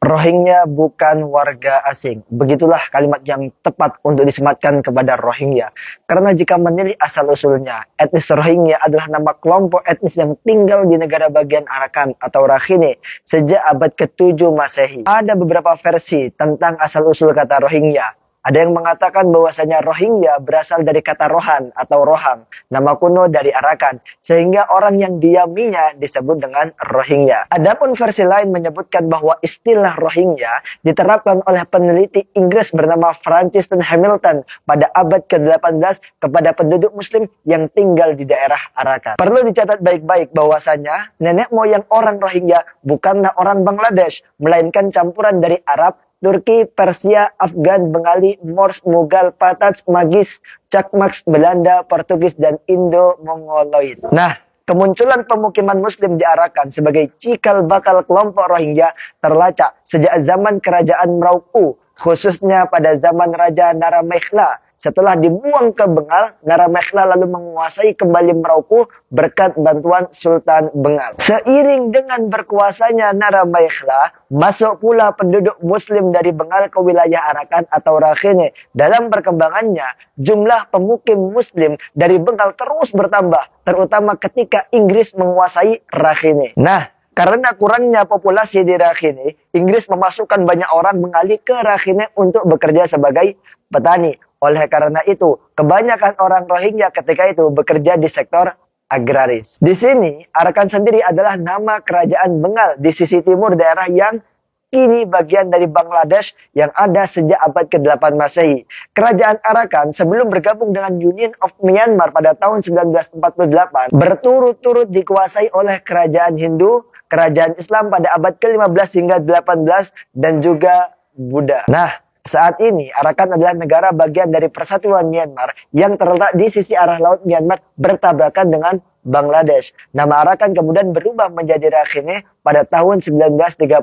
Rohingya bukan warga asing. Begitulah kalimat yang tepat untuk disematkan kepada Rohingya. Karena jika menilik asal-usulnya, etnis Rohingya adalah nama kelompok etnis yang tinggal di negara bagian Arakan atau Rakhine sejak abad ke-7 Masehi. Ada beberapa versi tentang asal-usul kata Rohingya. Ada yang mengatakan bahwasanya Rohingya berasal dari kata Rohan atau Rohang, nama kuno dari Arakan, sehingga orang yang diaminya disebut dengan Rohingya. Adapun versi lain menyebutkan bahwa istilah Rohingya diterapkan oleh peneliti Inggris bernama Francis Hamilton pada abad ke-18 kepada penduduk Muslim yang tinggal di daerah Arakan. Perlu dicatat baik-baik bahwasanya nenek moyang orang Rohingya bukanlah orang Bangladesh, melainkan campuran dari Arab, Turki, Persia, Afgan, Bengali, Moors, Mughal, Patats, Magis, Chakmaks, Belanda, Portugis, dan Indo-Mongoloid. Nah, kemunculan pemukiman Muslim di Arakan sebagai cikal bakal kelompok Rohingya terlacak sejak zaman kerajaan Merauke, khususnya pada zaman Raja Naramehla. Setelah dibuang ke Bengal, Naramehla lalu menguasai kembali Merauke berkat bantuan Sultan Bengal. Seiring dengan berkuasanya Naramehla, masuk pula penduduk Muslim dari Bengal ke wilayah Arakan atau Rakhine. Dalam perkembangannya, jumlah pemukim Muslim dari Bengal terus bertambah, terutama ketika Inggris menguasai Rakhine. Nah, karena kurangnya populasi di Rakhine, Inggris memasukkan banyak orang mengalih ke Rakhine untuk bekerja sebagai petani. Oleh karena itu, kebanyakan orang Rohingya ketika itu bekerja di sektor agraris. Di sini, Arakan sendiri adalah nama kerajaan Bengal di sisi timur daerah yang kini bagian dari Bangladesh yang ada sejak abad ke-8 Masehi. Kerajaan Arakan sebelum bergabung dengan Union of Myanmar pada tahun 1948 berturut-turut dikuasai oleh kerajaan Hindu, kerajaan Islam pada abad ke-15 hingga 18 dan juga Buddha. Nah, saat ini, Arakan adalah negara bagian dari Persatuan Myanmar yang terletak di sisi arah laut Myanmar bertabrakan dengan Bangladesh. Nama Arakan kemudian berubah menjadi Rakhine pada tahun 1930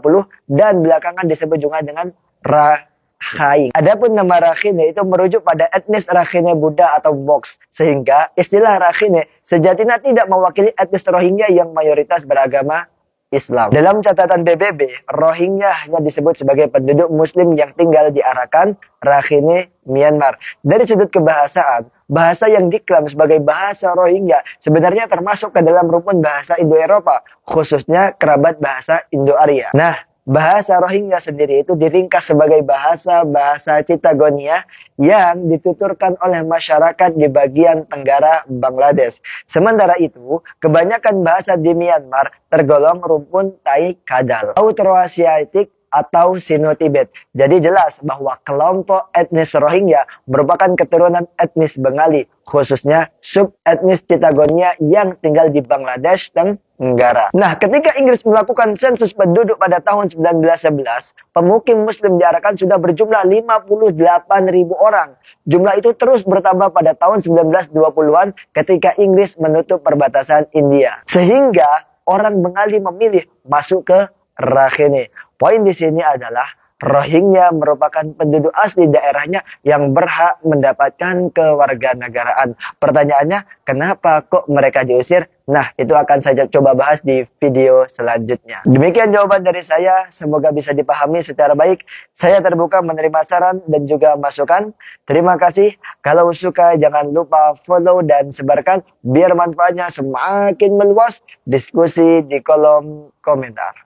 dan belakangan disebut juga dengan Rakhine. Adapun nama Rakhine itu merujuk pada etnis Rakhine Buddha atau Moks, sehingga istilah Rakhine sejatinya tidak mewakili etnis Rohingya yang mayoritas beragama Islam. Dalam catatan PBB, Rohingya hanya disebut sebagai penduduk Muslim yang tinggal di Arakan, Rakhine, Myanmar. Dari sudut kebahasaan, bahasa yang diklaim sebagai bahasa Rohingya sebenarnya termasuk ke dalam rumpun bahasa Indo-Eropa, khususnya kerabat bahasa Indo-Arya. Nah, bahasa Rohingya sendiri itu diringkas sebagai bahasa Chittagoniya yang dituturkan oleh masyarakat di bagian tenggara Bangladesh. Sementara itu, kebanyakan bahasa di Myanmar tergolong rumpun Tai Kadal, Austroasiatik atau Sino-Tibet. Jadi jelas bahwa kelompok etnis Rohingya merupakan keturunan etnis Bengali, khususnya sub-etnis Chittagoniya yang tinggal di Bangladesh Tenggara. Nah, ketika Inggris melakukan sensus penduduk pada tahun 1911, pemukim Muslim di Arakan sudah berjumlah 58.000 orang. Jumlah itu terus bertambah pada tahun 1920-an ketika Inggris menutup perbatasan India. Sehingga orang Bengali memilih masuk ke Rakhine. Poin di sini adalah Rohingya merupakan penduduk asli daerahnya yang berhak mendapatkan kewarganegaraan. Pertanyaannya, kenapa kok mereka diusir? Nah, itu akan saya coba bahas di video selanjutnya. Demikian jawaban dari saya, semoga bisa dipahami secara baik. Saya terbuka menerima saran dan juga masukan. Terima kasih. Kalau suka, jangan lupa follow dan sebarkan, biar manfaatnya semakin meluas. Diskusi di kolom komentar.